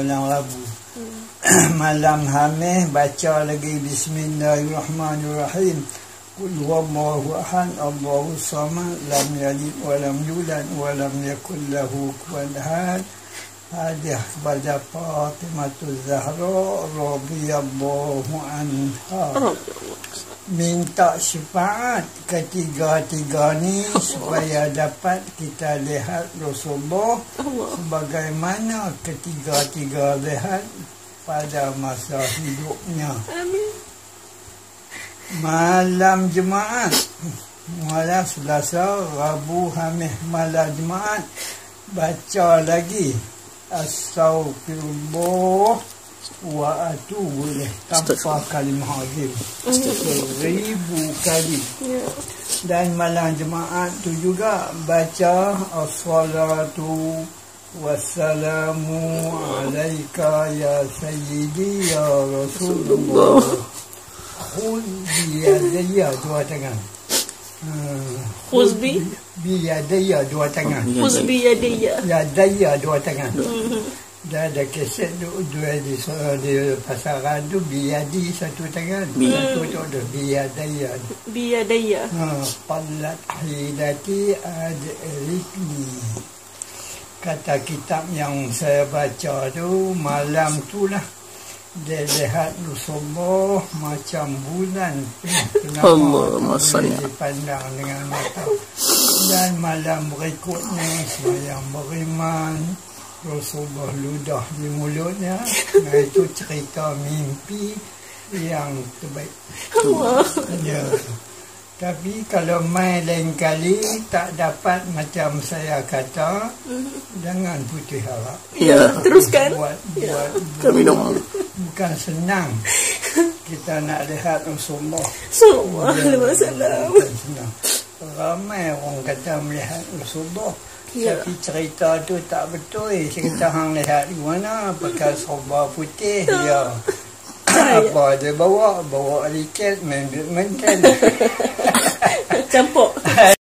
Malam Rabu. Malam Khamis baca lagi Bismillahirrahmanirrahim. Qul huwallahu ahad, Allahus samad, lam yalid wa lam yulad wa lam yakul lahu kufuwan ahad. Hadiah kepada Fatimah Zahra radhiyallahu anha. Minta syafaat ketiga-tiga ni supaya dapat kita lihat Rasulullah sebagaimana ketiga-tiga lihat pada masa hidupnya. Amin. Malam Jumaat, malam Selasa, Rabu, Khamis, malam Jumaat baca lagi Astaghfirullah wa atubu ilaih tanpa kalimah azim 1000 kali. Dan malam Jumaat tu juga baca as-salatu wassalamu alaika ya sayyidi ya Rasulullah. Khudh biyadayya, dua tangan. Khudh biyadayya, dua tangan. Khudh biyadayya. Yadayya, dua tangan. Dah ada keset dua di pasaran tu, biyadi satu tangan. Satu tu ada biyadayya. Biyadayya. Qallat hidati adrikni. Kata kitab yang saya baca tu, malam tu lah dia lihat Rasulullah macam bulan Allahumma salli dipandang dengan mata. Dan malam berikutnya sembahyang beriman, Rasulullah ludah di mulutnya. Nah, itu cerita mimpi yang terbaik. Ya. Tapi kalau main lain kali tak dapat macam saya kata, jangan putus harap. Ya, teruskan. Buat kami dong. Bukan senang kita nak lihat Rasulullah Sallallahu alaihi wasallam. Bukan senang. Ramai orang kata melihat Rasulullah, tapi cerita tu tak betul. Cerita hang lihat di mana, pakai serba putih dia. Apa dia bawa riket, main badminton. Campur.